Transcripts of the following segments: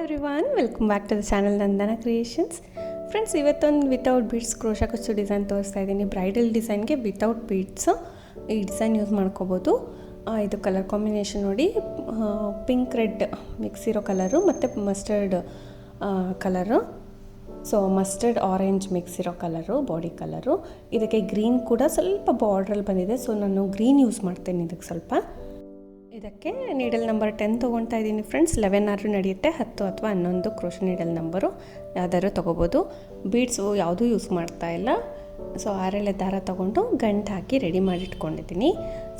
Everyone, welcome back to the channel Nandana creations. Friends, ಇವತ್ತೊಂದು without beads crochet ಕುಚ್ಚು design ತೋರಿಸ್ತಾ ಇದ್ದೀನಿ. ಬ್ರೈಡಲ್ ಡಿಸೈನ್ಗೆ ವಿತೌಟ್ ಬೀಡ್ಸು ಈ ಡಿಸೈನ್ ಯೂಸ್ ಮಾಡ್ಕೋಬೋದು. ಇದು ಕಲರ್ ಕಾಂಬಿನೇಷನ್ ನೋಡಿ, ಪಿಂಕ್ ರೆಡ್ ಮಿಕ್ಸ್ ಇರೋ ಕಲರು ಮತ್ತು mustard colour. So mustard orange mix ಇರೋ ಕಲರು ಬಾಡಿ ಕಲರು. ಇದಕ್ಕೆ ಗ್ರೀನ್ ಕೂಡ ಸ್ವಲ್ಪ ಬಾರ್ಡ್ರಲ್ಲಿ ಬಂದಿದೆ, ಸೊ ನಾನು ಗ್ರೀನ್ ಯೂಸ್ ಮಾಡ್ತೇನೆ ಇದಕ್ಕೆ ಸ್ವಲ್ಪ. ಇದಕ್ಕೆ ನೀಡಲ್ ನಂಬರ್ 10 ತೊಗೊಳ್ತಾ ಇದ್ದೀನಿ ಫ್ರೆಂಡ್ಸ್. 11 ಆದರೂ ನಡೆಯುತ್ತೆ, 10 ಅಥವಾ 11 ಕ್ರೋಶ ನೀಡಲ್ ನಂಬರು ಯಾವ್ದಾದ್ರು ತೊಗೋಬೋದು. ಬೀಡ್ಸು ಯಾವುದೂ ಯೂಸ್ ಮಾಡ್ತಾ ಇಲ್ಲ. ಸೊ 6 ದಾರ ತೊಗೊಂಡು ಗಂಟು ಹಾಕಿ ರೆಡಿ ಮಾಡಿಟ್ಕೊಂಡಿದ್ದೀನಿ.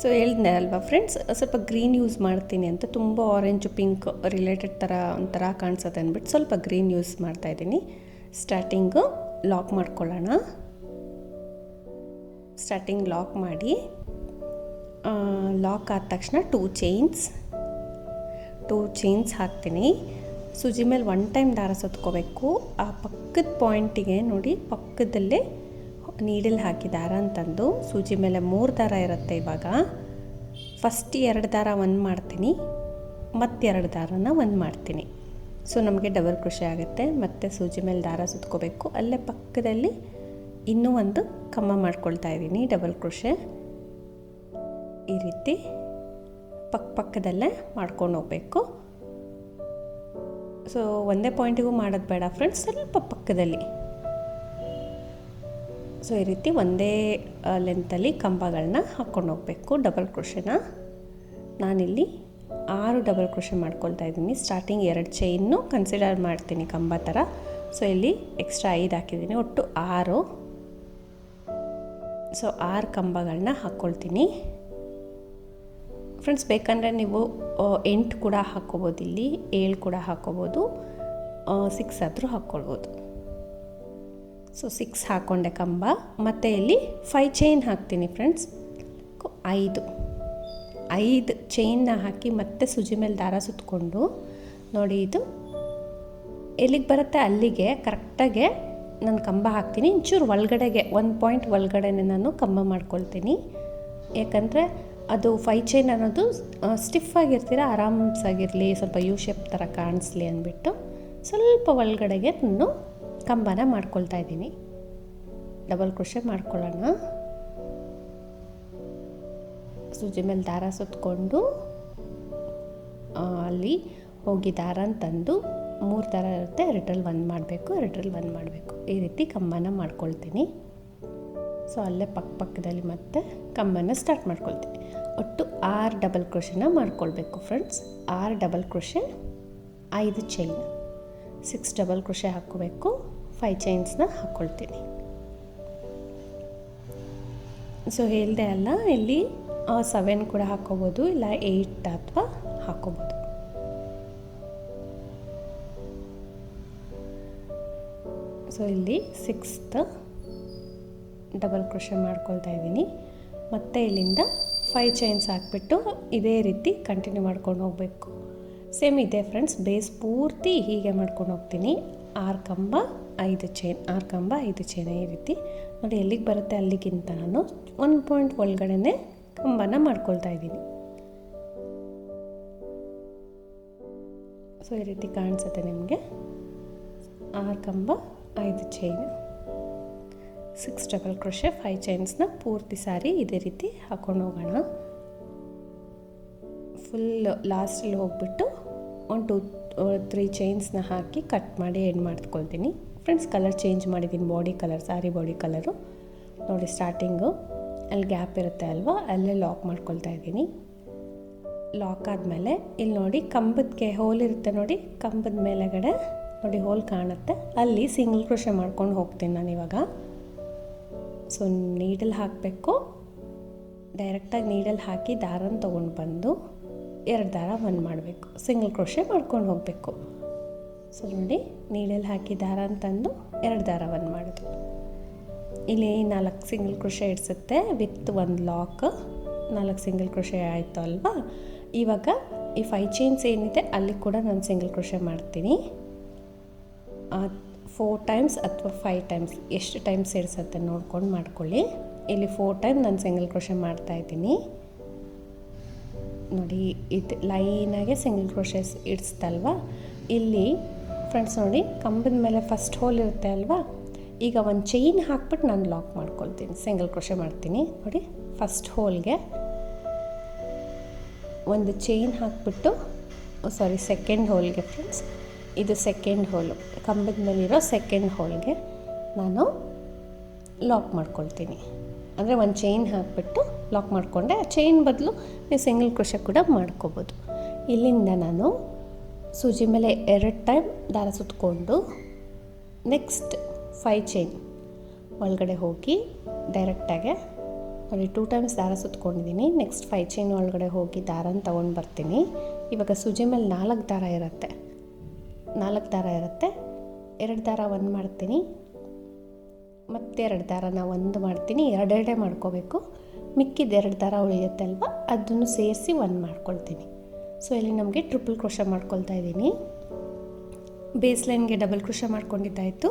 ಸೊ ಹೇಳಿದ್ದೆ ಅಲ್ವಾ ಫ್ರೆಂಡ್ಸ್, ಸ್ವಲ್ಪ ಗ್ರೀನ್ ಯೂಸ್ ಮಾಡ್ತೀನಿ ಅಂತ. ತುಂಬ ಆರೆಂಜು ಪಿಂಕ್ ರಿಲೇಟೆಡ್ ಥರ ಒಂಥರ ಕಾಣಿಸುತ್ತೆ ಅಂದ್ಬಿಟ್ಟು ಸ್ವಲ್ಪ ಗ್ರೀನ್ ಯೂಸ್ ಮಾಡ್ತಾಯಿದ್ದೀನಿ. ಸ್ಟಾರ್ಟಿಂಗು ಲಾಕ್ ಮಾಡ್ಕೊಳ್ಳೋಣ. ಸ್ಟಾರ್ಟಿಂಗ್ ಲಾಕ್ ಮಾಡಿ, ಲಾಕ್ ಆದ ತಕ್ಷಣ 2 ಚೈನ್ಸ್ ಹಾಕ್ತೀನಿ. ಸೂಜಿ ಮೇಲೆ 1 ಟೈಮ್ ದಾರ ಸುತ್ಕೋಬೇಕು. ಆ ಪಕ್ಕದ ಪಾಯಿಂಟಿಗೆ ನೋಡಿ, ಪಕ್ಕದಲ್ಲೇ ನೀಡಲ್ ಹಾಕಿ ದಾರ ಅಂತಂದು ಸೂಜಿ ಮೇಲೆ 3 ದಾರ ಇರುತ್ತೆ. ಇವಾಗ ಫಸ್ಟ್ 2 ದಾರ 1 ಮಾಡ್ತೀನಿ, ಮತ್ತು 2 ದಾರನ 1 ಮಾಡ್ತೀನಿ. ಸೊ ನಮಗೆ ಡಬಲ್ ಕ್ರೋಶೆ ಆಗುತ್ತೆ. ಮತ್ತು ಸೂಜಿ ಮೇಲೆ ದಾರ ಸುತ್ಕೋಬೇಕು. ಅಲ್ಲೇ ಪಕ್ಕದಲ್ಲಿ ಇನ್ನೂ ಒಂದು ಕಮ್ಮ ಮಾಡ್ಕೊಳ್ತಾ ಇದ್ದೀನಿ ಡಬಲ್ ಕ್ರೋಶೆ. ಈ ರೀತಿ ಪಕ್ಕದಲ್ಲೇ ಮಾಡ್ಕೊಂಡು ಹೋಗಬೇಕು. ಸೊ ಒಂದೇ ಪಾಯಿಂಟಿಗೂ ಮಾಡೋದು ಬೇಡ ಫ್ರೆಂಡ್ಸ್, ಸ್ವಲ್ಪ ಪಕ್ಕದಲ್ಲಿ. ಸೊ ಈ ರೀತಿ ಒಂದೇ ಲೆಂತಲ್ಲಿ ಕಂಬಗಳನ್ನ ಹಾಕ್ಕೊಂಡು ಹೋಗಬೇಕು ಡಬಲ್ ಕ್ರೋಶೆನ. ನಾನಿಲ್ಲಿ 6 ಡಬಲ್ ಕ್ರೋಶೆ ಮಾಡ್ಕೊಳ್ತಾ ಇದ್ದೀನಿ. ಸ್ಟಾರ್ಟಿಂಗ್ 2 ಚೈನ್ನು ಕನ್ಸಿಡರ್ ಮಾಡ್ತೀನಿ ಕಂಬ ಥರ. ಸೊ ಇಲ್ಲಿ ಎಕ್ಸ್ಟ್ರಾ 5 ಹಾಕಿದ್ದೀನಿ, ಒಟ್ಟು 6. ಸೊ 6 ಕಂಬಗಳನ್ನ ಹಾಕ್ಕೊಳ್ತೀನಿ ಫ್ರೆಂಡ್ಸ್. ಬೇಕಂದರೆ ನೀವು 8 ಕೂಡ ಹಾಕ್ಕೋಬೋದು, ಇಲ್ಲಿ 7 ಕೂಡ ಹಾಕ್ಕೋಬೋದು, 6 ಆದರೂ ಹಾಕ್ಕೊಳ್ಬೋದು. ಸೊ 6 ಹಾಕ್ಕೊಂಡೆ ಕಂಬ. ಮತ್ತು ಇಲ್ಲಿ 5 ಚೈನ್ ಹಾಕ್ತೀನಿ ಫ್ರೆಂಡ್ಸ್. 5 ಚೈನ್ನ ಹಾಕಿ ಮತ್ತೆ ಸೂಜಿ ಮೇಲೆ ದಾರ ಸುತ್ತಕೊಂಡು ನೋಡಿ, ಇದು ಎಲ್ಲಿಗೆ ಬರುತ್ತೆ ಅಲ್ಲಿಗೆ ಕರೆಕ್ಟಾಗೆ ನಾನು ಕಂಬ ಹಾಕ್ತೀನಿ. ಇಂಚೂರು ಒಳಗಡೆಗೆ 1 ಪಾಯಿಂಟ್ ಒಳಗಡೆನೆ ನಾನು ಕಂಬ ಮಾಡ್ಕೊಳ್ತೀನಿ. ಯಾಕಂದರೆ ಅದು 5 ಚೈನ್ ಅನ್ನೋದು ಸ್ಟಿಫಾಗಿರ್ತೀರ, ಆರಾಮ್ಸಾಗಿರಲಿ, ಸ್ವಲ್ಪ ಯು ಶೇಪ್ ಥರ ಕಾಣಿಸ್ಲಿ ಅಂದ್ಬಿಟ್ಟು ಸ್ವಲ್ಪ ಒಳಗಡೆಗೆ ನಾನು ಕಂಬನ ಮಾಡ್ಕೊಳ್ತಾ ಇದ್ದೀನಿ. ಡಬಲ್ ಕ್ರೋಶೆ ಮಾಡ್ಕೊಳ್ಳೋಣ. ಸೂಜಿ ಮೇಲೆ ದಾರ ಸುತ್ತಕೊಂಡು ಅಲ್ಲಿ ಹೋಗಿ ದಾರ ತಂದು 3 ದಾರ ಇರುತ್ತೆ, 2ರಲ್ಲಿ 1 ಮಾಡಬೇಕು, 2ರಲ್ಲಿ 1 ಮಾಡಬೇಕು. ಈ ರೀತಿ ಕಂಬನ ಮಾಡ್ಕೊಳ್ತೀನಿ. ಸೊ ಅಲ್ಲೇ ಪಕ್ಕದಲ್ಲಿ ಮತ್ತೆ ಕಂಬನ ಸ್ಟಾರ್ಟ್ ಮಾಡ್ಕೊಳ್ತೀನಿ. ಒಟ್ಟು 6 ಡಬಲ್ ಕ್ರೋಶೆನ ಮಾಡ್ಕೊಳ್ಬೇಕು friends. 6 double crochet, 5 chain, 6 double crochet ಹಾಕ್ಕೋಬೇಕು. 5 ಚೈನ್ಸ್ನ ಹಾಕ್ಕೊಳ್ತೀನಿ. ಸೊ ಹೇಳಿದೆ ಅಲ್ಲ, ಇಲ್ಲಿ 7 ಕೂಡ ಹಾಕ್ಕೋಬೋದು, ಇಲ್ಲ 8 ಅಥವಾ ಹಾಕ್ಕೋಬೋದು. ಸೊ ಇಲ್ಲಿ 6th ಡಬಲ್ ಕ್ರೋಶೆ ಮಾಡ್ಕೊಳ್ತಾ ಇದ್ದೀನಿ. ಮತ್ತು ಇಲ್ಲಿಂದ 5 ಚೈನ್ಸ್ ಹಾಕ್ಬಿಟ್ಟು ಇದೇ ರೀತಿ ಕಂಟಿನ್ಯೂ ಮಾಡ್ಕೊಂಡು ಹೋಗಬೇಕು. ಸೇಮ್ ಇದೆ ಫ್ರೆಂಡ್ಸ್, ಬೇಸ್ ಪೂರ್ತಿ ಹೀಗೆ ಮಾಡ್ಕೊಂಡು ಹೋಗ್ತೀನಿ. 6 ಕಂಬ 5 ಚೈನ್, 6 ಕಂಬ 5 ಚೈನ್. ಈ ರೀತಿ ನೋಡಿ, ಎಲ್ಲಿಗೆ ಬರುತ್ತೆ ಅಲ್ಲಿಗಿಂತ ನಾನು 1 ಪಾಯಿಂಟ್ ಒಳಗಡೆ ಕಂಬನ ಮಾಡ್ಕೊಳ್ತಾ ಇದ್ದೀನಿ. ಸೊ ಈ ರೀತಿ ಕಾಣಿಸುತ್ತೆ ನಿಮಗೆ. 6 ಕಂಬ 5 ಚೈನ್, 6 ಡಬಲ್ ಕ್ರೋಶೆ, 5 ಚೈನ್ಸ್ನ ಪೂರ್ತಿ ಸಾರಿ ಇದೇ ರೀತಿ ಹಾಕ್ಕೊಂಡು ಹೋಗೋಣ. ಫುಲ್ ಲಾಸ್ಟಲ್ಲಿ ಹೋಗ್ಬಿಟ್ಟು 1 2 3 ಚೈನ್ಸ್ನ ಹಾಕಿ ಕಟ್ ಮಾಡಿ ಎಂಡ್ ಮಾಡ್ಕೊಳ್ತೀನಿ ಫ್ರೆಂಡ್ಸ್. ಕಲರ್ ಚೇಂಜ್ ಮಾಡಿದ್ದೀನಿ, ಬಾಡಿ ಕಲರ್, ಸಾರಿ ಬಾಡಿ ಕಲರು ನೋಡಿ. ಸ್ಟಾರ್ಟಿಂಗು ಅಲ್ಲಿ ಗ್ಯಾಪ್ ಇರುತ್ತೆ ಅಲ್ವಾ, ಅಲ್ಲೇ ಲಾಕ್ ಮಾಡ್ಕೊಳ್ತಾ ಇದ್ದೀನಿ. ಲಾಕ್ ಆದಮೇಲೆ ಇಲ್ಲಿ ನೋಡಿ, ಕಂಬಕ್ಕೆ ಹೋಲ್ ಇರುತ್ತೆ ನೋಡಿ, ಕಂಬದ ಮೇಲೆಗಡೆ ನೋಡಿ ಹೋಲ್ ಕಾಣುತ್ತೆ, ಅಲ್ಲಿ ಸಿಂಗಲ್ ಕ್ರೋಶೆ ಮಾಡ್ಕೊಂಡು ಹೋಗ್ತೀನಿ ನಾನು ಇವಾಗ. ಸೊ ನೀಡಲ್ ಹಾಕಬೇಕು, ಡೈರೆಕ್ಟಾಗಿ ನೀಡಲ್ ಹಾಕಿ ದಾರನ ತೊಗೊಂಡು ಬಂದು 2 ದಾರ 1 ಮಾಡಬೇಕು, ಸಿಂಗಲ್ ಕ್ರೋಶೆ ಮಾಡ್ಕೊಂಡು ಹೋಗಬೇಕು. ಸೊ ನೋಡಿ, ನೀಡಲ್ ಹಾಕಿ ದಾರ ಅಂತಂದು 2 ದಾರ 1 ಮಾಡೋದು. ಇಲ್ಲಿ 4 ಸಿಂಗಲ್ ಕ್ರೋಶೆ ಇಡಿಸುತ್ತೆ ವಿತ್ 1 ಲಾಕ್. 4 ಸಿಂಗಲ್ ಕ್ರೋಶೆ ಆಯಿತು ಅಲ್ವಾ. ಇವಾಗ ಈ 5 ಚೈನ್ಸ್ ಏನಿದೆ ಅಲ್ಲಿ ಕೂಡ ನಾನು ಸಿಂಗಲ್ ಕ್ರೋಶೆ ಮಾಡ್ತೀನಿ. 4 ಟೈಮ್ಸ್ ಅಥವಾ 5 ಟೈಮ್ಸ್, ಎಷ್ಟು ಟೈಮ್ಸ್ ಇಡಿಸುತ್ತೆ ನೋಡ್ಕೊಂಡು ಮಾಡ್ಕೊಳ್ಳಿ. ಇಲ್ಲಿ 4 ಟೈಮ್ ನಾನು ಸಿಂಗಲ್ ಕ್ರೋಶೆ ಮಾಡ್ತಾಯಿದ್ದೀನಿ ನೋಡಿ. ಇದು ಲೈನಾಗೆ ಸಿಂಗಲ್ ಕ್ರೋಶೆಸ್ ಇಡಿಸ್ತಲ್ವ, ಇಲ್ಲಿ ಫ್ರೆಂಡ್ಸ್ ನೋಡಿ, ಕಂಬದ ಮೇಲೆ ಫಸ್ಟ್ ಹೋಲ್ ಇರುತ್ತೆ ಅಲ್ವಾ, ಈಗ ಒಂದು ಚೈನ್ ಹಾಕ್ಬಿಟ್ಟು ನಾನು ಲಾಕ್ ಮಾಡ್ಕೊಳ್ತೀನಿ, ಸಿಂಗಲ್ ಕ್ರೋಶೆ ಮಾಡ್ತೀನಿ. ನೋಡಿ, ಫಸ್ಟ್ ಹೋಲ್ಗೆ ಒಂದು ಚೈನ್ ಹಾಕ್ಬಿಟ್ಟು, ಸೆಕೆಂಡ್ ಹೋಲ್ಗೆ ಫ್ರೆಂಡ್ಸ್, ಇದು ಸೆಕೆಂಡ್ ಹೋಲು, ಕಂಬದ ಮೇಲಿರೋ ಸೆಕೆಂಡ್ ಹೋಲ್ಗೆ ನಾನು ಲಾಕ್ ಮಾಡ್ಕೊಳ್ತೀನಿ. ಅಂದರೆ ಒಂದು ಚೈನ್ ಹಾಕಿಬಿಟ್ಟು ಲಾಕ್ ಮಾಡಿಕೊಂಡೆ. ಚೈನ್ ಬದಲು ನೀವು ಸಿಂಗಲ್ ಕ್ರೋಶೆ ಕೂಡ ಮಾಡ್ಕೋಬೋದು. ಇಲ್ಲಿಂದ ನಾನು ಸೂಜಿ ಮೇಲೆ 2 ಟೈಮ್ ದಾರ ಸುತ್ತಕೊಂಡು ನೆಕ್ಸ್ಟ್ 5 ಚೈನ್ ಒಳಗಡೆ ಹೋಗಿ ಡೈರೆಕ್ಟಾಗೆ ನೋಡಿ 2 ಟೈಮ್ಸ್ ದಾರ ಸುತ್ತಕೊಂಡಿದ್ದೀನಿ. ನೆಕ್ಸ್ಟ್ 5 ಚೈನ್ ಒಳಗಡೆ ಹೋಗಿ ದಾರನ ತೊಗೊಂಡು ಬರ್ತೀನಿ. ಇವಾಗ ಸೂಜಿ ಮೇಲೆ 4 ದಾರ ಇರುತ್ತೆ, 2 ದಾರ 1 ಮಾಡ್ತೀನಿ, ಮತ್ತೆ 2 ದಾರನ 1 ಮಾಡ್ತೀನಿ. 2 ಮಾಡ್ಕೋಬೇಕು. ಮಿಕ್ಕಿದ 2 ದಾರ ಉಳಿಯುತ್ತೆ ಅಲ್ವಾ, ಅದನ್ನು ಸೇರಿಸಿ 1 ಮಾಡ್ಕೊಳ್ತೀನಿ. ಸೊ ಇಲ್ಲಿ ನಮಗೆ ಟ್ರಿಪಲ್ ಕ್ರೋಶೆ ಮಾಡ್ಕೊಳ್ತಾ ಇದ್ದೀನಿ. ಬೇಸ್ ಲೈನ್ಗೆ ಡಬಲ್ ಕ್ರೋಶೆ ಮಾಡ್ಕೊಂಡಿದ್ದಾಯಿತು.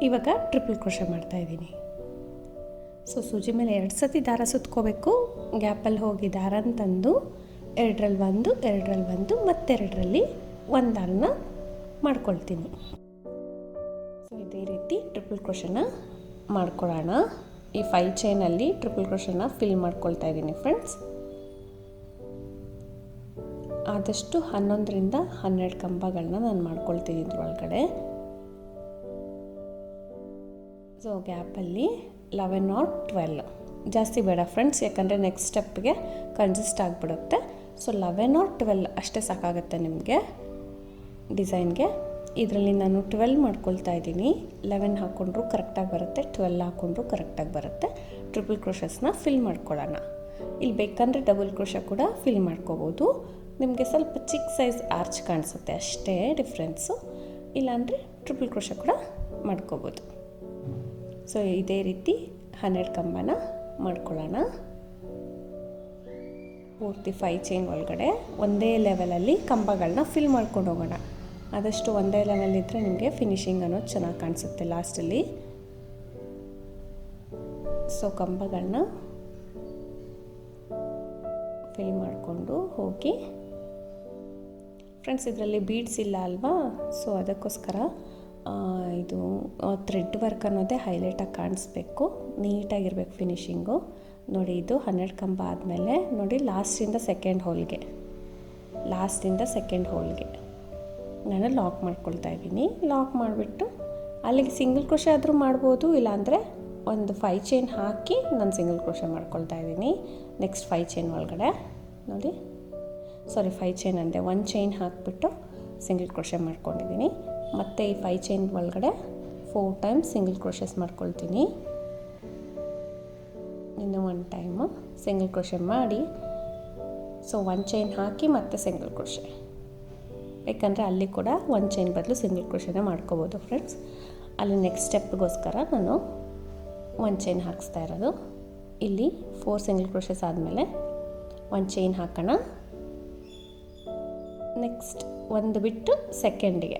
ಇವಾಗ ಟ್ರಿಪಲ್ ಕ್ರೋಶೆ ಮಾಡ್ತಾಯಿದ್ದೀನಿ. ಸೊ ಸೂಜಿ ಮೇಲೆ 2 ಸತಿ ದಾರ ಸುತ್ಕೋಬೇಕು. ಗ್ಯಾಪಲ್ಲಿ ಹೋಗಿ ದಾರನ ತಂದು 2ರಲ್ಲಿ 1, 2ರಲ್ಲಿ 1, ಮತ್ತೆ 2ರಲ್ಲಿ 1 ದಾರನ ಮಾಡ್ಕೊಳ್ತೀನಿ. ಸೊ ಇದೇ ರೀತಿ ಟ್ರಿಪಲ್ ಕ್ರೋಶೆನ ಮಾಡ್ಕೊಳ್ಳೋಣ. ಈ 5 ಚೈನಲ್ಲಿ ಟ್ರಿಪಲ್ ಕ್ರೋಶೆನ ಫಿಲ್ ಮಾಡ್ಕೊಳ್ತಾ ಇದ್ದೀನಿ ಫ್ರೆಂಡ್ಸ್. ಆದಷ್ಟು 11ರಿಂದ 12 ಕಂಬಗಳನ್ನ ನಾನು ಮಾಡ್ಕೊಳ್ತೀನಿ ಇದ್ರೊಳಗಡೆ. ಸೊ ಗ್ಯಾಪಲ್ಲಿ 11 or 12, ಜಾಸ್ತಿ ಬೇಡ ಫ್ರೆಂಡ್ಸ್, ಯಾಕಂದರೆ ನೆಕ್ಸ್ಟ್ ಸ್ಟೆಪ್ಗೆ ಕನ್ಸಿಸ್ಟ್ ಆಗಿಬಿಡುತ್ತೆ. ಸೊ 11 or 12 ಅಷ್ಟೇ ಸಾಕಾಗುತ್ತೆ ನಿಮಗೆ ಡಿಸೈನ್ಗೆ. ಇದರಲ್ಲಿ ನಾನು 12 ಮಾಡ್ಕೊಳ್ತಾ ಇದ್ದೀನಿ. 11 ಹಾಕ್ಕೊಂಡ್ರೂ ಕರೆಕ್ಟಾಗಿ ಬರುತ್ತೆ, 12 ಹಾಕ್ಕೊಂಡ್ರೂ ಕರೆಕ್ಟಾಗಿ ಬರುತ್ತೆ. ಟ್ರಿಪಲ್ ಕ್ರೋಶಸ್ನ ಫಿಲ್ ಮಾಡ್ಕೊಳ್ಳೋಣ. ಇಲ್ಲಿ ಬೇಕಂದರೆ ಡಬಲ್ ಕ್ರೋಶ ಕೂಡ ಫಿಲ್ ಮಾಡ್ಕೋಬೋದು. ನಿಮಗೆ ಸ್ವಲ್ಪ ಚಿಕ್ಕ ಸೈಜ್ ಆರ್ಚ್ ಕಾಣಿಸುತ್ತೆ ಅಷ್ಟೇ ಡಿಫ್ರೆನ್ಸು. ಇಲ್ಲಾಂದರೆ ಟ್ರಿಪಲ್ ಕ್ರೋಶ ಕೂಡ ಮಾಡ್ಕೋಬೋದು. ಸೊ ಇದೇ ರೀತಿ 12 ಕಂಬನ ಮಾಡ್ಕೊಳ್ಳೋಣ. ಪೂರ್ತಿ 5 ಚೈನ್ ಒಳಗಡೆ ಒಂದೇ ಲೆವೆಲಲ್ಲಿ ಕಂಬಗಳನ್ನ ಫಿಲ್ ಮಾಡ್ಕೊಂಡು ಹೋಗೋಣ. ಆದಷ್ಟು ಒಂದೇ ಲೆವೆಲ್ ಇದ್ದರೆ ನಿಮಗೆ ಫಿನಿಶಿಂಗ್ ಅನ್ನೋದು ಚೆನ್ನಾಗಿ ಕಾಣಿಸುತ್ತೆ ಲಾಸ್ಟಲ್ಲಿ. ಸೊ ಕಂಬಗಳನ್ನ ಫಿಲ್ ಮಾಡಿಕೊಂಡು ಹೋಗಿ ಫ್ರೆಂಡ್ಸ್, ಇದರಲ್ಲಿ ಬೀಡ್ಸ್ ಇಲ್ಲ ಅಲ್ವಾ, ಸೊ ಅದಕ್ಕೋಸ್ಕರ ಇದು ಥ್ರೆಡ್ ವರ್ಕ್ ಅನ್ನೋದೇ ಹೈಲೈಟಾಗಿ ಕಾಣಿಸ್ಬೇಕು, ನೀಟಾಗಿರ್ಬೇಕು ಫಿನಿಶಿಂಗು. ನೋಡಿ, ಇದು 12 ಕಂಬ ಆದಮೇಲೆ ನೋಡಿ ಲಾಸ್ಟಿಂದ ಸೆಕೆಂಡ್ ಹೋಲ್ಗೆ ನಾನು ಲಾಕ್ ಮಾಡ್ಕೊಳ್ತಾ ಇದ್ದೀನಿ. ಲಾಕ್ ಮಾಡಿಬಿಟ್ಟು ಅಲ್ಲಿಗೆ ಸಿಂಗಲ್ ಕ್ರೋಶೆ ಆದರೂ ಮಾಡ್ಬೋದು, ಇಲ್ಲಾಂದರೆ ಒಂದು 5 ಚೈನ್ ಹಾಕಿ ನಾನು ಸಿಂಗಲ್ ಕ್ರೋಶೆ ಮಾಡ್ಕೊಳ್ತಾ ಇದ್ದೀನಿ. ನೆಕ್ಸ್ಟ್ 5 ಚೈನ್ ಒಳಗಡೆ ನೋಡಿ, 5 ಚೈನ್ ಅಂದೆ, 1 ಚೈನ್ ಹಾಕಿಬಿಟ್ಟು ಸಿಂಗಲ್ ಕ್ರೋಶೆ ಮಾಡ್ಕೊಂಡಿದ್ದೀನಿ. ಮತ್ತು ಈ 5 ಚೈನ್ ಒಳಗಡೆ 4 ಟೈಮ್ಸ್ ಸಿಂಗಲ್ ಕ್ರೋಶಸ್ ಮಾಡ್ಕೊಳ್ತೀನಿ. ಇನ್ನು 1 ಟೈಮು ಸಿಂಗಲ್ ಕ್ರೋಶೆ ಮಾಡಿ, ಸೊ 1 ಚೈನ್ ಹಾಕಿ ಮತ್ತೆ ಸಿಂಗಲ್ ಕ್ರೋಶೆ. ಯಾಕಂದರೆ ಅಲ್ಲಿ ಕೂಡ 1 ಚೈನ್ ಬದಲು ಸಿಂಗಲ್ ಕ್ರೋಶೆನೇ ಮಾಡ್ಕೋಬೋದು ಫ್ರೆಂಡ್ಸ್. ಅಲ್ಲಿ ನೆಕ್ಸ್ಟ್ ಸ್ಟೆಪ್ಗೋಸ್ಕರ ನಾನು 1 ಚೈನ್ ಹಾಕಿಸ್ತಾ ಇರೋದು. ಇಲ್ಲಿ 4 ಸಿಂಗಲ್ ಕ್ರೋಶಸ್ ಆದಮೇಲೆ 1 ಚೈನ್ ಹಾಕೋಣ. ನೆಕ್ಸ್ಟ್ ಒಂದು ಬಿಟ್ಟು ಸೆಕೆಂಡಿಗೆ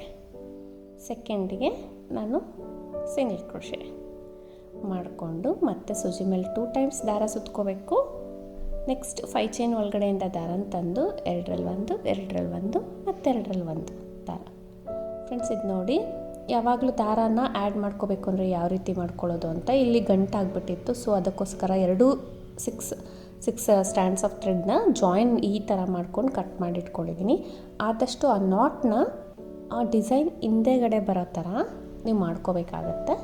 ನಾನು ಸಿಂಗಲ್ ಕ್ರೋಶೆ ಮಾಡಿಕೊಂಡು ಮತ್ತೆ ಸೂಜಿ ಮೇಲೆ 2 ಟೈಮ್ಸ್ ದಾರ ಸುತ್ಕೋಬೇಕು. ನೆಕ್ಸ್ಟ್ 5 ಚೈನ್ ಒಳಗಡೆಯಿಂದ ದಾರನ ತಂದು 2ರಲ್ಲಿ 1, 2ರಲ್ಲಿ 1, ಮತ್ತೆ 2ರಲ್ಲಿ 1 ದಾರ. ಫ್ರೆಂಡ್ಸ್, ಇದು ನೋಡಿ, ಯಾವಾಗಲೂ ದಾರಾನ ಆ್ಯಡ್ ಮಾಡ್ಕೋಬೇಕು ಅಂದರೆ ಯಾವ ರೀತಿ ಮಾಡ್ಕೊಳ್ಳೋದು ಅಂತ ಇಲ್ಲಿ ಗಂಟಾಗ್ಬಿಟ್ಟಿತ್ತು. ಸೊ ಅದಕ್ಕೋಸ್ಕರ 6 ಸ್ಟ್ಯಾಂಡ್ಸ್ ಆಫ್ ಥ್ರೆಡ್ನ ಜಾಯಿನ್ ಈ ಥರ ಮಾಡ್ಕೊಂಡು ಕಟ್ ಮಾಡಿ ಇಟ್ಕೊಂಡಿದ್ದೀನಿ. ಆದಷ್ಟು ಆ ನಾಟ್ನ ಆ ಡಿಸೈನ್ ಹಿಂದೆಗಡೆ ಬರೋ ಥರ ನೀವು ಮಾಡ್ಕೋಬೇಕಾಗತ್ತೆ.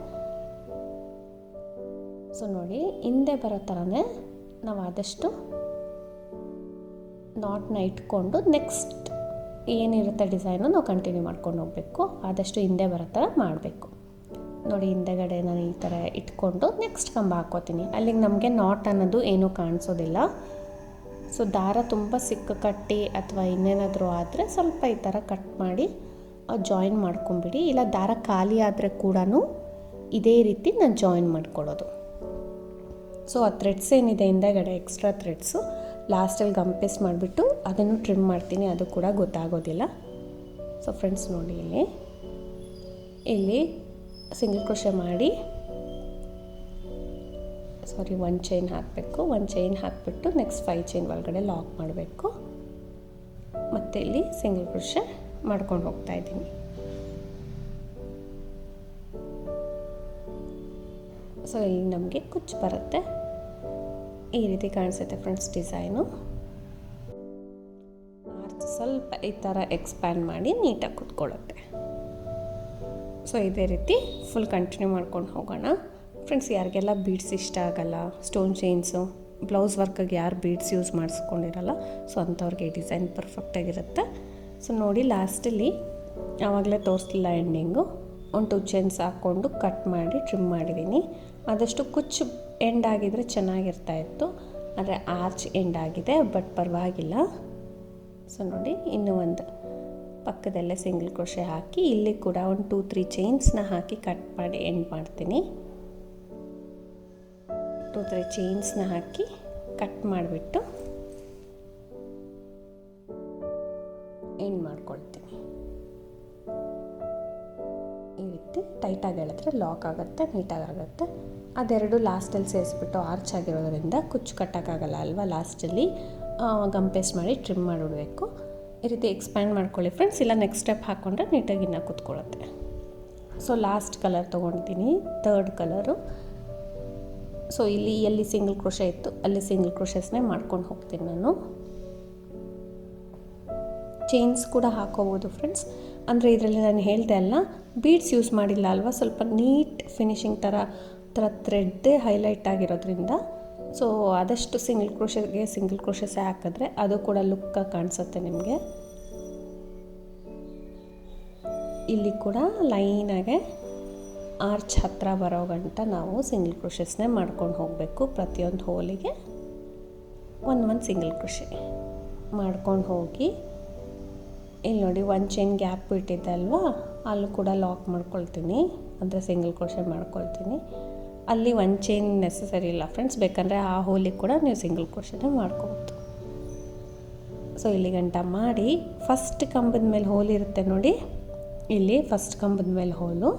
ಸೊ ನೋಡಿ, ಹಿಂದೆ ಬರೋ ಥರನೇ ನಾವು ಆದಷ್ಟು ನಾಟ್ನ ಇಟ್ಕೊಂಡು ನೆಕ್ಸ್ಟ್ ಏನಿರುತ್ತೆ ಡಿಸೈನು ನಾವು ಕಂಟಿನ್ಯೂ ಮಾಡ್ಕೊಂಡು ಹೋಗಬೇಕು. ಆದಷ್ಟು ಹಿಂದೆ ಬರೋ ಥರ ಮಾಡಬೇಕು. ನೋಡಿ, ಹಿಂದೆಗಡೆ ನಾನು ಈ ಥರ ಇಟ್ಕೊಂಡು ನೆಕ್ಸ್ಟ್ ಕಂಬ ಹಾಕ್ಕೋತೀನಿ. ಅಲ್ಲಿಗೆ ನಮಗೆ ನಾಟ್ ಅನ್ನೋದು ಏನೂ ಕಾಣಿಸೋದಿಲ್ಲ. ಸೊ ದಾರ ತುಂಬ ಸಿಕ್ಕ ಕಟ್ಟಿ ಅಥವಾ ಇನ್ನೇನಾದರೂ ಆದರೆ ಸ್ವಲ್ಪ ಈ ಥರ ಕಟ್ ಮಾಡಿ ಜಾಯಿನ್ ಮಾಡ್ಕೊಂಬಿಡಿ. ಇಲ್ಲ ದಾರ ಖಾಲಿ ಆದರೆ ಕೂಡ ಇದೇ ರೀತಿ ನಾನು ಜಾಯಿನ್ ಮಾಡ್ಕೊಳ್ಳೋದು. ಸೊ ಆ ಥ್ರೆಡ್ಸ್ ಏನಿದೆ ಹಿಂದೆಗಡೆ ಎಕ್ಸ್ಟ್ರಾ ಥ್ರೆಡ್ಸು ಲಾಸ್ಟಲ್ಲಿ ಗಮ್ ಪೇಸ್ಟ್ ಮಾಡಿಬಿಟ್ಟು ಅದನ್ನು ಟ್ರಿಮ್ ಮಾಡ್ತೀನಿ, ಅದು ಕೂಡ ಗೊತ್ತಾಗೋದಿಲ್ಲ. ಸೊ ಫ್ರೆಂಡ್ಸ್ ನೋಡಿ, ಇಲ್ಲಿ ಸಿಂಗಲ್ ಕ್ರೋಶೆ ಮಾಡಿ 1 ಚೈನ್ ಹಾಕಬೇಕು. 1 ಚೈನ್ ಹಾಕಿಬಿಟ್ಟು ನೆಕ್ಸ್ಟ್ 5 ಚೈನ್ ಒಳಗಡೆ ಲಾಕ್ ಮಾಡಬೇಕು. ಮತ್ತು ಇಲ್ಲಿ ಸಿಂಗಲ್ ಕ್ರೋಶೆ ಮಾಡ್ಕೊಂಡು ಹೋಗ್ತಾ ಇದ್ದೀನಿ. ಸೊ ಇಲ್ಲಿ ನಮಗೆ ಕುಚ್ಚು ಬರುತ್ತೆ. ಈ ರೀತಿ ಕಾಣಿಸುತ್ತೆ ಫ್ರೆಂಡ್ಸ್ ಡಿಸೈನು. ಆರ್ಚ್ ಸ್ವಲ್ಪ ಈ ಥರ ಎಕ್ಸ್ಪ್ಯಾಂಡ್ ಮಾಡಿ ನೀಟಾಗಿ ಕೂತ್ಕೊಳ್ಳುತ್ತೆ. ಸೊ ಇದೇ ರೀತಿ ಫುಲ್ ಕಂಟಿನ್ಯೂ ಮಾಡ್ಕೊಂಡು ಹೋಗೋಣ ಫ್ರೆಂಡ್ಸ್. ಯಾರಿಗೆಲ್ಲ ಬೀಡ್ಸ್ ಇಷ್ಟ ಆಗಲ್ಲ, ಸ್ಟೋನ್ ಚೈನ್ಸು, ಬ್ಲೌಸ್ ವರ್ಕಿಗೆ ಯಾರು ಬೀಡ್ಸ್ ಯೂಸ್ ಮಾಡಿಸ್ಕೊಂಡಿರಲ್ಲ, ಸೊ ಅಂಥವ್ರಿಗೆ ಈ ಡಿಸೈನ್ ಪರ್ಫೆಕ್ಟಾಗಿರುತ್ತೆ. ಸೊ ನೋಡಿ ಲಾಸ್ಟಲ್ಲಿ ಆವಾಗಲೇ ತೋರಿಸ್ಲಿಲ್ಲ ಎಂಡಿಂಗು, ಒಂದು 2 ಚೈನ್ಸ್ ಹಾಕ್ಕೊಂಡು ಕಟ್ ಮಾಡಿ ಟ್ರಿಮ್ ಮಾಡಿದ್ದೀನಿ. ಆದಷ್ಟು ಕುಚ್ಚು ಎಂಡ್ ಆಗಿದ್ರೆ ಚೆನ್ನಾಗಿರ್ತಾಯಿತ್ತು, ಆದರೆ ಆರ್ಚ್ ಎಂಡ್ ಆಗಿದೆ, ಬಟ್ ಪರವಾಗಿಲ್ಲ. ಸೊ ನೋಡಿ ಇನ್ನೂ ಒಂದು ಪಕ್ಕದಲ್ಲೇ ಸಿಂಗಲ್ ಕ್ರೋಶೆ ಹಾಕಿ ಇಲ್ಲಿ ಕೂಡ ಒಂದು 2-3 ಚೈನ್ಸ್ನ ಹಾಕಿ ಕಟ್ ಮಾಡಿ ಎಂಡ್ ಮಾಡ್ತೀನಿ. 2-3 ಚೈನ್ಸ್ನ ಹಾಕಿ ಕಟ್ ಮಾಡಿಬಿಟ್ಟು ಎಂಡ್ ಮಾಡ್ಕೊಳ್ತೀನಿ. ಈ ರೀತಿ ಟೈಟಾಗಿ ಎಳೆದ್ರೆ ಲಾಕ್ ಆಗುತ್ತೆ, ನೀಟಾಗುತ್ತೆ. ಅದೆರಡು ಲಾಸ್ಟಲ್ಲಿ ಸೇರಿಸ್ಬಿಟ್ಟು ಆರ್ಚ್ ಆಗಿರೋದ್ರಿಂದ ಕುಚ್ಚು ಕಟ್ಟೋಕ್ಕಾಗಲ್ಲ ಅಲ್ವಾ, ಲಾಸ್ಟಲ್ಲಿ ಗಮ್ ಪೇಸ್ಟ್ ಮಾಡಿ ಟ್ರಿಮ್ ಮಾಡಿಬಿಡಬೇಕು. ಈ ರೀತಿ ಎಕ್ಸ್ಪ್ಯಾಂಡ್ ಮಾಡ್ಕೊಳ್ಳಿ ಫ್ರೆಂಡ್ಸ್, ಇಲ್ಲ ನೆಕ್ಸ್ಟ್ ಸ್ಟೆಪ್ ಹಾಕ್ಕೊಂಡ್ರೆ ನೀಟಾಗಿ ಇನ್ನೂ ಕೂತ್ಕೊಳ್ಳುತ್ತೆ. ಸೊ ಲಾಸ್ಟ್ ಕಲರ್ ತೊಗೊಳ್ತೀನಿ, 3rd ಕಲರು. ಸೊ ಇಲ್ಲಿ ಎಲ್ಲಿ ಸಿಂಗಲ್ ಕ್ರೋಶೆ ಇತ್ತು ಅಲ್ಲಿ ಸಿಂಗಲ್ ಕ್ರೋಶೆಸ್ನೇ ಮಾಡ್ಕೊಂಡು ಹೋಗ್ತೀನಿ ನಾನು. ಚೈನ್ಸ್ ಕೂಡ ಹಾಕೋಬೋದು ಫ್ರೆಂಡ್ಸ್, ಅಂದರೆ ಇದರಲ್ಲಿ ನಾನು ಹೇಳ್ದೆ ಅಲ್ಲ ಬೀಡ್ಸ್ ಯೂಸ್ ಮಾಡಿಲ್ಲ ಅಲ್ವಾ, ಸ್ವಲ್ಪ ನೀಟ್ ಫಿನಿಶಿಂಗ್ ಥರ ಥ್ರೆಡ್ದೇ ಹೈಲೈಟ್ ಆಗಿರೋದ್ರಿಂದ ಸೊ ಆದಷ್ಟು ಸಿಂಗಲ್ ಕ್ರೋಶೆಸೇ ಹಾಕಿದ್ರೆ ಅದು ಕೂಡ ಲುಕ್ಕಾಗಿ ಕಾಣಿಸುತ್ತೆ ನಿಮಗೆ. ಇಲ್ಲಿ ಕೂಡ ಲೈನಾಗೆ ಆರ್ಚ್ ಹತ್ತಿರ ಬರೋ ಗಂಟ ನಾವು ಸಿಂಗಲ್ ಕ್ರೋಶೆಸ್ನೇ ಮಾಡ್ಕೊಂಡು ಹೋಗಬೇಕು. ಪ್ರತಿಯೊಂದು ಹೋಲಿಗೆ ಒಂದು ಸಿಂಗಲ್ ಕ್ರೋಶೆ ಮಾಡ್ಕೊಂಡು ಹೋಗಿ ಇಲ್ಲಿ ನೋಡಿ 1 ಚೈನ್ ಗ್ಯಾಪ್ ಬಿಟ್ಟಿದ್ದೆ ಅಲ್ವಾ, ಅಲ್ಲೂ ಕೂಡ ಲಾಕ್ ಮಾಡ್ಕೊಳ್ತೀನಿ, ಅಂದರೆ ಸಿಂಗಲ್ ಕ್ರೋಶೆ ಮಾಡ್ಕೊಳ್ತೀನಿ. ಅಲ್ಲಿ 1 ಚೈನ್ ನೆಸಸರಿ ಇಲ್ಲ ಫ್ರೆಂಡ್ಸ್, ಬೇಕಂದರೆ ಆ ಹೋಲಿಗೆ ಕೂಡ ನೀವು ಸಿಂಗಲ್ ಕ್ರೋಶೆನೇ ಮಾಡ್ಕೊಬೋದು. ಸೊ ಇಲ್ಲಿ ಗಂಟ ಮಾಡಿ ಫಸ್ಟ್ ಕಂಬದ ಮೇಲೆ ಹೋಲ್ ಇರುತ್ತೆ ನೋಡಿ, ಇಲ್ಲಿ ಫಸ್ಟ್ ಕಂಬದ ಮೇಲೆ ಹೋಲು,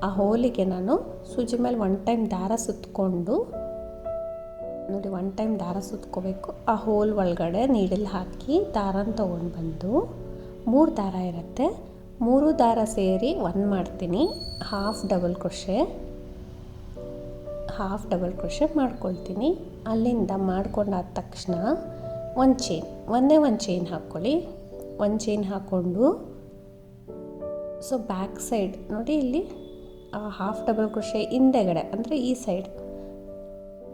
ಆ ಹೋಲಿಗೆ ನಾನು ಸೂಜಿ ಮೇಲೆ 1 ಟೈಮ್ ದಾರ ಸುತ್ತಕೊಂಡು ನೋಡಿ 1 ಟೈಮ್ ದಾರ ಸುತ್ಕೋಬೇಕು. ಆ ಹೋಲ್ ಒಳಗಡೆ ನೀಡಲ್ ಹಾಕಿ ದಾರನ ತೊಗೊಂಡು ಬಂದು 3 ದಾರ ಇರುತ್ತೆ, 3 ದಾರ ಸೇರಿ 1 ಮಾಡ್ತೀನಿ. ಹಾಫ್ ಡಬಲ್ ಕ್ರೋಶೆ ಮಾಡ್ಕೊಳ್ತೀನಿ. ಅಲ್ಲಿಂದ ಮಾಡ್ಕೊಂಡಾದ ತಕ್ಷಣ 1 ಚೈನ್, ಒಂದೇ 1 ಚೈನ್ ಹಾಕ್ಕೊಳ್ಳಿ. 1 ಚೈನ್ ಹಾಕ್ಕೊಂಡು ಸೊ ಬ್ಯಾಕ್ ಸೈಡ್ ನೋಡಿ ಇಲ್ಲಿ ಹಾಫ್ ಡಬಲ್ ಕ್ರೋಶೆ ಹಿಂದೆಗಡೆ ಅಂದರೆ ಈ ಸೈಡ್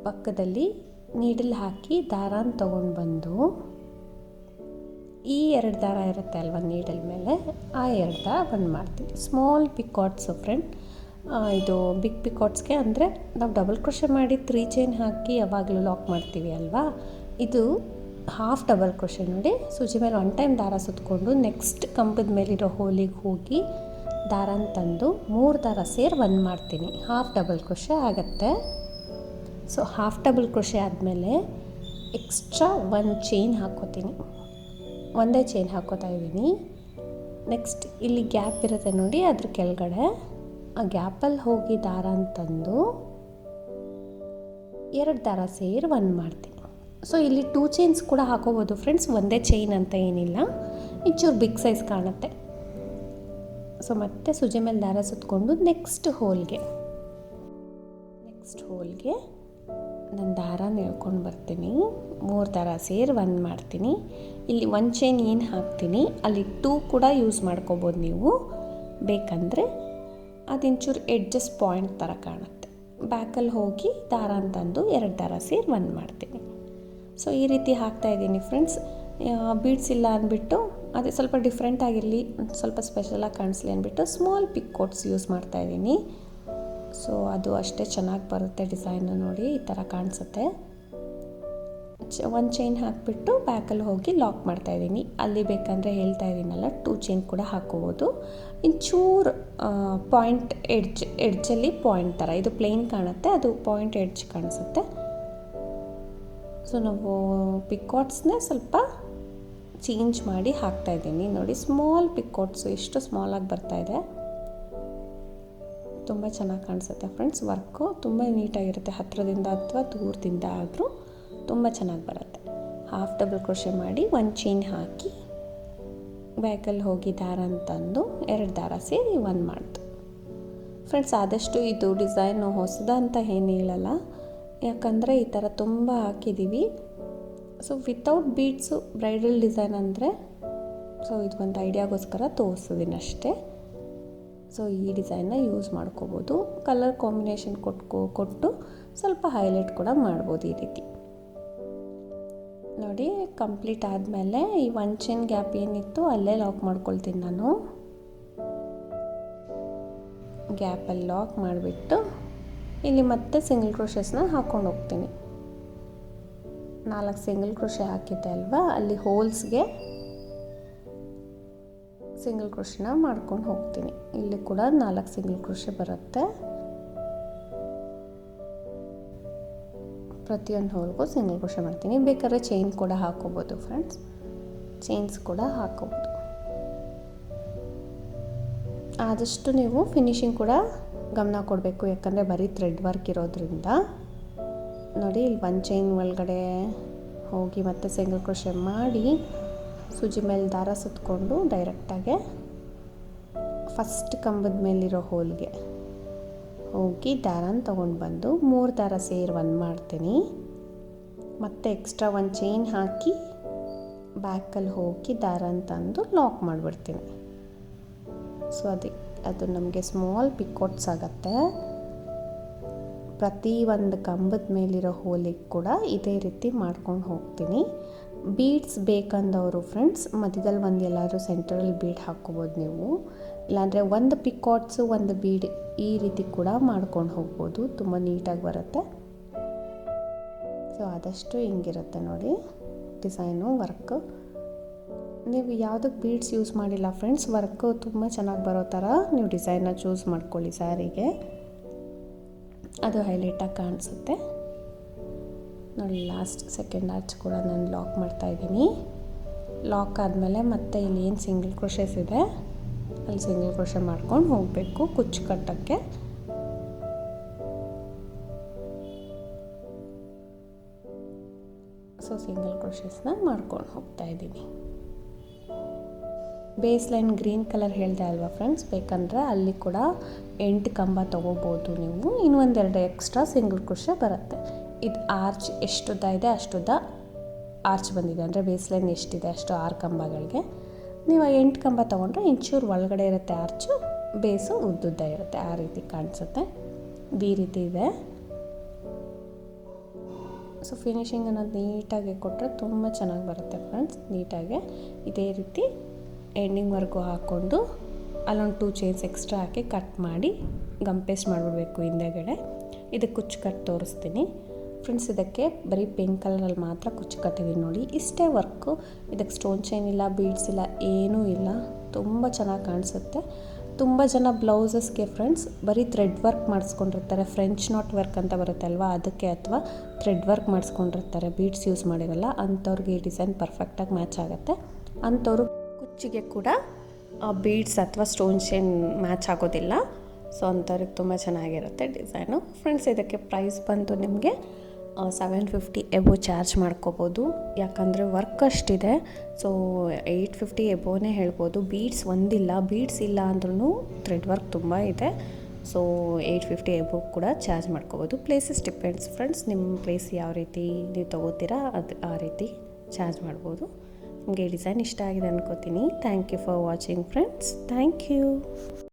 ಪಕ್ಕದಲ್ಲಿ ನೀಡಲ್ ಹಾಕಿ ದಾರಾನ ತೊಗೊಂಡು ಬಂದು ಈ 2 ದಾರ ಇರುತ್ತೆ ಅಲ್ವ ನೀಡಲ್ ಮೇಲೆ, ಆ 2 ದಾರ ಬಂದು ಮಾಡ್ತೀನಿ. ಸ್ಮಾಲ್ ಪಿಕಾಟ್ಸು ಫ್ರೆಂಡ್, ಇದು ಬಿಗ್ ಪಿಕಾಟ್ಸ್ಗೆ ಅಂದರೆ ನಾವು ಡಬಲ್ ಕ್ರೋಶೆ ಮಾಡಿ 3 ಚೈನ್ ಹಾಕಿ ಯಾವಾಗಲೂ ಲಾಕ್ ಮಾಡ್ತೀವಿ ಅಲ್ವಾ, ಇದು ಹಾಫ್ ಡಬಲ್ ಕ್ರೋಶೆ ನೋಡಿ. ಸೂಜಿ ಮೇಲೆ 1 ಟೈಮ್ ದಾರ ಸುತ್ತಕೊಂಡು ನೆಕ್ಸ್ಟ್ ಕಂಬದ ಮೇಲಿರೋ ಹೋಲಿಗೆ ಹೋಗಿ ದಾರನ ತಂದು 3 ದಾರ ಸೇರಿ 1 ಮಾಡ್ತೀನಿ. ಹಾಫ್ ಡಬಲ್ ಕ್ರೋಶೆ ಆಗುತ್ತೆ. ಸೊ ಹಾಫ್ ಡಬಲ್ ಕ್ರೋಶೆ ಆದಮೇಲೆ ಎಕ್ಸ್ಟ್ರಾ 1 ಚೈನ್ ಹಾಕ್ಕೋತೀನಿ, ಒಂದೇ ಚೈನ್ ಹಾಕ್ಕೋತಾ ಇದ್ದೀನಿ. ನೆಕ್ಸ್ಟ್ ಇಲ್ಲಿ ಗ್ಯಾಪ್ ಇರುತ್ತೆ ನೋಡಿ, ಅದ್ರ ಕೆಳಗಡೆ ಆ ಗ್ಯಾಪಲ್ಲಿ ಹೋಗಿ ದಾರ ಅಂತಂದು 2 ದಾರ ಸೇರಿ 1 ಮಾಡ್ತೀನಿ. ಸೊ ಇಲ್ಲಿ 2 ಚೈನ್ಸ್ ಕೂಡ ಹಾಕೋಬೋದು ಫ್ರೆಂಡ್ಸ್, ಒಂದೇ ಚೈನ್ ಅಂತ ಏನಿಲ್ಲ, ಇಂಚೂರು ಬಿಗ್ ಸೈಜ್ ಕಾಣುತ್ತೆ. ಸೊ ಮತ್ತೆ ಸುಜಿ ಮೇಲೆ ದಾರ ಸುತ್ತಕೊಂಡು ನೆಕ್ಸ್ಟ್ ಹೋಲ್ಗೆ ನಾನು ದಾರ ಎಳ್ಕೊಂಡು ಬರ್ತೀನಿ. 3 ದಾರ ಸೇರಿ 1 ಮಾಡ್ತೀನಿ. ಇಲ್ಲಿ 1 ಚೈನ್ ಏನು ಹಾಕ್ತೀನಿ ಅಲ್ಲಿ 2 ಕೂಡ ಯೂಸ್ ಮಾಡ್ಕೋಬೋದು ನೀವು ಬೇಕಂದರೆ. ಅದಿಂಚೂರು ಎಡ್ಜಸ್ ಪಾಯಿಂಟ್ ಥರ ಕಾಣುತ್ತೆ. ಬ್ಯಾಕಲ್ಲಿ ಹೋಗಿ ದಾರ ಅಂತಂದು 2 ದಾರ ಸೇರಿ 1 ಮಾಡ್ತೀನಿ. ಸೊ ಈ ರೀತಿ ಹಾಕ್ತಾಯಿದ್ದೀನಿ ಫ್ರೆಂಡ್ಸ್. ಬೀಡ್ಸ್ ಇಲ್ಲ ಅಂದ್ಬಿಟ್ಟು ಅದೇ ಸ್ವಲ್ಪ ಡಿಫ್ರೆಂಟ್ ಆಗಿರಲಿ, ಸ್ವಲ್ಪ ಸ್ಪೆಷಲಾಗಿ ಕಾಣಿಸ್ಲಿ ಅಂದ್ಬಿಟ್ಟು ಸ್ಮಾಲ್ ಪಿಕೋಟ್ಸ್ ಯೂಸ್ ಮಾಡ್ತಾಯಿದ್ದೀನಿ. ಸೊ ಅದು ಅಷ್ಟೇ ಚೆನ್ನಾಗಿ ಬರುತ್ತೆ ಡಿಸೈನು ನೋಡಿ, ಈ ಥರ ಕಾಣಿಸುತ್ತೆ. 1 ಚೈನ್ ಹಾಕಿಬಿಟ್ಟು ಬ್ಯಾಕಲ್ಲಿ ಹೋಗಿ ಲಾಕ್ ಮಾಡ್ತಾಯಿದ್ದೀನಿ. ಅಲ್ಲಿ ಬೇಕಂದರೆ ಹೇಳ್ತಾ ಇದ್ದೀನಲ್ಲ 2 ಚೈನ್ ಕೂಡ ಹಾಕೋಬೋದು. ಇಂಚೂರು ಪಾಯಿಂಟ್ ಎಡ್ಜಲ್ಲಿ ಪಾಯಿಂಟ್ ಥರ, ಇದು ಪ್ಲೇನ್ ಕಾಣುತ್ತೆ, ಅದು ಪಾಯಿಂಟ್ ಎಡ್ಜ್ ಕಾಣಿಸುತ್ತೆ. ಸೊ ನಾವು ಪಿಕಾಟ್ಸ್ನೇ ಸ್ವಲ್ಪ ಚೇಂಜ್ ಮಾಡಿ ಹಾಕ್ತಾಯಿದ್ದೀನಿ ನೋಡಿ. ಸ್ಮಾಲ್ ಪಿಕಾಟ್ಸು ಎಷ್ಟು ಸ್ಮಾಲಾಗಿ ಬರ್ತಾಯಿದೆ, ತುಂಬ ಚೆನ್ನಾಗಿ ಕಾಣಿಸುತ್ತೆ ಫ್ರೆಂಡ್ಸ್. ವರ್ಕು ತುಂಬ ನೀಟಾಗಿರುತ್ತೆ, ಹತ್ತಿರದಿಂದ ಅಥವಾ ದೂರದಿಂದ ಆದರೂ ತುಂಬ ಚೆನ್ನಾಗಿ ಬರುತ್ತೆ. ಹಾಫ್ ಡಬಲ್ ಕ್ರೋಶೆ ಮಾಡಿ 1 ಚೈನ್ ಹಾಕಿ ಬ್ಯಾಕಲ್ಲಿ ಹೋಗಿ ದಾರ ಅಂತಂದು 2 ದಾರ ಸೇರಿ 1 ಮಾಡ್ತು. ಫ್ರೆಂಡ್ಸ್ ಆದಷ್ಟು ಇದು ಡಿಸೈನು ಹೊಸದ ಅಂತ ಏನು ಹೇಳಲ್ಲ, ಯಾಕಂದರೆ ಈ ಥರ ತುಂಬ ಹಾಕಿದ್ದೀವಿ. So without beads bridal design ಅಂದರೆ ಸೊ ಇದು ಒಂದು ಐಡಿಯಾಗೋಸ್ಕರ ತೋರಿಸಿದ್ದೀನಿ ಅಷ್ಟೇ. ಸೊ ಈ ಡಿಸೈನ್ನ ಯೂಸ್ ಮಾಡ್ಕೋಬೋದು. ಕಲರ್ ಕಾಂಬಿನೇಷನ್ ಕೊಟ್ಟು ಸ್ವಲ್ಪ ಹೈಲೈಟ್ ಕೂಡ ಮಾಡ್ಬೋದು ಈ ರೀತಿ. ನೋಡಿ ಕಂಪ್ಲೀಟ್ ಆದಮೇಲೆ ಈ 1 ಚೈನ್ ಗ್ಯಾಪ್ ಏನಿತ್ತು ಅಲ್ಲೇ ಲಾಕ್ ಮಾಡ್ಕೊಳ್ತೀನಿ ನಾನು. ಗ್ಯಾಪಲ್ಲಿ ಲಾಕ್ ಮಾಡಿಬಿಟ್ಟು ಇಲ್ಲಿ ಮತ್ತೆ ಸಿಂಗಲ್ ಕ್ರೋಶಸ್ನ ಹಾಕ್ಕೊಂಡು ಹೋಗ್ತೀನಿ. 4 ಸಿಂಗಲ್ ಕ್ರೋಶೆ ಹಾಕಿದ್ದೆ ಅಲ್ವಾ, ಅಲ್ಲಿ ಹೋಲ್ಸ್ಗೆ ಸಿಂಗಲ್ ಕ್ರೋಶನ ಮಾಡ್ಕೊಂಡು ಹೋಗ್ತೀನಿ. ಇಲ್ಲಿ ಕೂಡ 4 ಸಿಂಗಲ್ ಕ್ರೋಶೆ ಬರುತ್ತೆ. ಪ್ರತಿಯೊಂದು ಹೋಲ್ಗೂ ಸಿಂಗಲ್ ಕ್ರೋಶೆ ಮಾಡ್ತೀನಿ. ಬೇಕಾದ್ರೆ ಚೈನ್ ಕೂಡ ಹಾಕೋಬೋದು ಫ್ರೆಂಡ್ಸ್, ಚೈನ್ಸ್ ಕೂಡ ಹಾಕೋಬೋದು. ಆದಷ್ಟು ನೀವು ಫಿನಿಶಿಂಗ್ ಕೂಡ ಗಮನ ಕೊಡಬೇಕು, ಯಾಕಂದರೆ ಬರೀ ಥ್ರೆಡ್ ವರ್ಕ್ ಇರೋದ್ರಿಂದ. ನೋಡಿ ಇಲ್ಲಿ 1 ಚೈನ್ ಒಳಗಡೆ ಹೋಗಿ ಮತ್ತೆ ಸಿಂಗಲ್ ಕ್ರೋಶೆ ಮಾಡಿ ಸೂಜಿ ಮೇಲೆ ದಾರ ಸುತ್ತಕೊಂಡು ಡೈರೆಕ್ಟಾಗೆ ಫಸ್ಟ್ ಕಂಬದ ಮೇಲಿರೋ ಹೋಲ್ಗೆ ಹೋಗಿ ದಾರನ ತೊಗೊಂಡು ಬಂದು 3 ದಾರ ಸೇರಿ 1 ಮಾಡ್ತೀನಿ. ಮತ್ತು ಎಕ್ಸ್ಟ್ರಾ 1 ಚೈನ್ ಹಾಕಿ ಬ್ಯಾಕಲ್ಲಿ ಹೋಗಿ ದಾರನ ತಂದು ಲಾಕ್ ಮಾಡಿಬಿಡ್ತೀನಿ. ಸೊ ಅದು ನಮಗೆ ಸ್ಮಾಲ್ ಪಿಕೋಟ್ಸ್ ಆಗುತ್ತೆ. ಪ್ರತಿ ಒಂದು ಕಂಬದ ಮೇಲಿರೋ ಹೋಲಿಗೆ ಕೂಡ ಇದೇ ರೀತಿ ಮಾಡ್ಕೊಂಡು ಹೋಗ್ತೀನಿ. ಬೀಡ್ಸ್ ಬೇಕಂದವರು ಫ್ರೆಂಡ್ಸ್ ಮಧ್ಯದಲ್ಲಿ ಒಂದು ಎಲ್ಲಾದರೂ ಸೆಂಟ್ರಲ್ಲಿ ಬೀಡ್ ಹಾಕ್ಕೋಬೋದು ನೀವು, ಇಲ್ಲಾಂದರೆ ಒಂದು ಪಿಕಾಟ್ಸು ಒಂದು ಬೀಡ್ ಈ ರೀತಿ ಕೂಡ ಮಾಡ್ಕೊಂಡು ಹೋಗ್ಬೋದು, ತುಂಬ ನೀಟಾಗಿ ಬರುತ್ತೆ. ಸೊ ಆದಷ್ಟು ಹಿಂಗಿರುತ್ತೆ ನೋಡಿ ಡಿಸೈನು ವರ್ಕು. ನೀವು ಯಾವುದಕ್ಕೆ ಬೀಡ್ಸ್ ಯೂಸ್ ಮಾಡಿಲ್ಲ ಫ್ರೆಂಡ್ಸ್, ವರ್ಕು ತುಂಬ ಚೆನ್ನಾಗಿ ಬರೋ ಥರ ನೀವು ಡಿಸೈನ್ನ ಚೂಸ್ ಮಾಡ್ಕೊಳ್ಳಿ ಸ್ಯಾರಿಗೆ, ಅದು ಹೈಲೈಟಾಗಿ ಕಾಣಿಸುತ್ತೆ. ನೋಡಿ ಲಾಸ್ಟ್ ಸೆಕೆಂಡ್ ಆರ್ಚ್ ಕೂಡ ನಾನು ಲಾಕ್ ಮಾಡ್ತಾಯಿದ್ದೀನಿ. ಲಾಕ್ ಆದಮೇಲೆ ಮತ್ತೆ ಇಲ್ಲಿ ಏನು ಸಿಂಗಲ್ ಕ್ರೋಶಸ್ ಇದೆ ಅಲ್ಲಿ ಸಿಂಗಲ್ ಕ್ರೋಶೆ ಮಾಡ್ಕೊಂಡು ಹೋಗಬೇಕು ಕುಚ್ಚು ಕಟ್ಟೋಕ್ಕೆ. ಸೊ ಸಿಂಗಲ್ ಕ್ರೋಶಸ್ನ ಮಾಡ್ಕೊಂಡು ಹೋಗ್ತಾಯಿದ್ದೀನಿ. ಬೇಸ್ ಲೈನ್ ಗ್ರೀನ್ ಕಲರ್ ಹೇಳಿದೆ ಅಲ್ವಾ ಫ್ರೆಂಡ್ಸ್, ಬೇಕಂದರೆ ಅಲ್ಲಿ ಕೂಡ 8 ಕಂಬ ತೊಗೋಬೋದು ನೀವು. ಇನ್ನೊಂದೆರಡು ಎಕ್ಸ್ಟ್ರಾ ಸಿಂಗಲ್ ಕ್ರೋಶೆ ಬರುತ್ತೆ. ಇದು ಆರ್ಚ್ ಎಷ್ಟುದ್ದ ಇದೆ ಅಷ್ಟುದ್ದ ಆರ್ಚ್ ಬಂದಿದೆ, ಅಂದರೆ ಬೇಸ್ ಲೈನ್ ಎಷ್ಟಿದೆ ಅಷ್ಟು 6 ಕಂಬಗಳಿಗೆ. ನೀವು 8 ಕಂಬ ತೊಗೊಂಡ್ರೆ ಇಂಚೂರು ಒಳಗಡೆ ಇರುತ್ತೆ ಆರ್ಚು, ಬೇಸು ಉದ್ದುದ್ದ ಇರುತ್ತೆ, ಆ ರೀತಿ ಕಾಣಿಸುತ್ತೆ. ಈ ರೀತಿ ಇದೆ. ಸೊ ಫಿನಿಶಿಂಗ್ ಅನ್ನೋದು ನೀಟಾಗಿ ಕೊಟ್ಟರೆ ತುಂಬ ಚೆನ್ನಾಗಿ ಬರುತ್ತೆ ಫ್ರೆಂಡ್ಸ್. ನೀಟಾಗಿ ಇದೇ ರೀತಿ ಎಂಡಿಂಗ್ವರೆಗೂ ಹಾಕ್ಕೊಂಡು ಅಲ್ಲೊಂದು 2 ಚೈನ್ಸ್ ಎಕ್ಸ್ಟ್ರಾ ಹಾಕಿ ಕಟ್ ಮಾಡಿ ಗಮ್ ಪೇಸ್ಟ್ ಮಾಡಿಬಿಡ್ಬೇಕು ಹಿಂದೆಗಡೆ. ಇದಕ್ಕೆ ಕುಚ್ಚು ಕಟ್ ತೋರಿಸ್ತೀನಿ ಫ್ರೆಂಡ್ಸ್. ಇದಕ್ಕೆ ಬರೀ ಪಿಂಕ್ ಕಲರಲ್ಲಿ ಮಾತ್ರ ಕುಚ್ಚು ಕಟ್ಟಿದ್ದೀನಿ ನೋಡಿ, ಇಷ್ಟೇ ವರ್ಕು. ಇದಕ್ಕೆ ಸ್ಟೋನ್ ಚೈನ್ ಇಲ್ಲ, ಬೀಡ್ಸ್ ಇಲ್ಲ, ಏನೂ ಇಲ್ಲ, ತುಂಬ ಚೆನ್ನಾಗಿ ಕಾಣಿಸುತ್ತೆ. ತುಂಬ ಜನ ಬ್ಲೌಸಸ್ಗೆ ಫ್ರೆಂಡ್ಸ್ ಬರೀ ಥ್ರೆಡ್ ವರ್ಕ್ ಮಾಡಿಸ್ಕೊಂಡಿರ್ತಾರೆ, ಫ್ರೆಂಚ್ ನಾಟ್ ವರ್ಕ್ ಅಂತ ಬರುತ್ತೆ ಅಲ್ವಾ ಅದಕ್ಕೆ, ಅಥವಾ ಥ್ರೆಡ್ ವರ್ಕ್ ಮಾಡಿಸ್ಕೊಂಡಿರ್ತಾರೆ, ಬೀಡ್ಸ್ ಯೂಸ್ ಮಾಡಿರಲ್ಲ, ಅಂಥವ್ರಿಗೆ ಈ ಡಿಸೈನ್ ಪರ್ಫೆಕ್ಟಾಗಿ ಮ್ಯಾಚ್ ಆಗುತ್ತೆ. ಅಂಥವ್ರು ಕುಚ್ಚಿಗೆ ಕೂಡ ಬೀಡ್ಸ್ ಅಥವಾ ಸ್ಟೋನ್ ಚೈನ್ ಮ್ಯಾಚ್ ಆಗೋದಿಲ್ಲ. ಸೊ ಅಂಥವ್ರಿಗೆ ತುಂಬ ಚೆನ್ನಾಗಿರುತ್ತೆ ಡಿಸೈನು ಫ್ರೆಂಡ್ಸ್. ಇದಕ್ಕೆ ಪ್ರೈಸ್ ಬಂದು ನಿಮಗೆ 750 ಎಬೋ ಚಾರ್ಜ್ ಮಾಡ್ಕೋಬೋದು, ಯಾಕಂದರೆ ವರ್ಕ್ ಅಷ್ಟಿದೆ. ಸೊ 850 ಎಬೋನೇ ಹೇಳ್ಬೋದು. ಬೀಡ್ಸ್ ಒಂದಿಲ್ಲ, ಬೀಡ್ಸ್ ಇಲ್ಲ ಅಂದ್ರೂ ಥ್ರೆಡ್ ವರ್ಕ್ ತುಂಬ ಇದೆ. ಸೊ 850 ಎಬೋ ಕೂಡ ಚಾರ್ಜ್ ಮಾಡ್ಕೋಬೋದು. ಪ್ಲೇಸಸ್ ಡಿಪೆಂಡ್ಸ್ ಫ್ರೆಂಡ್ಸ್, ನಿಮ್ಮ ಪ್ಲೇಸ್ ಯಾವ ರೀತಿ ನೀವು ತೊಗೋತೀರಾ ಅದು ಆ ರೀತಿ ಚಾರ್ಜ್ ಮಾಡ್ಬೋದು. ನಿಮಗೆ ಡಿಸೈನ್ ಇಷ್ಟ ಆಗಿದೆ ಅನ್ಕೋತೀನಿ. Thank you for watching friends. Thank you.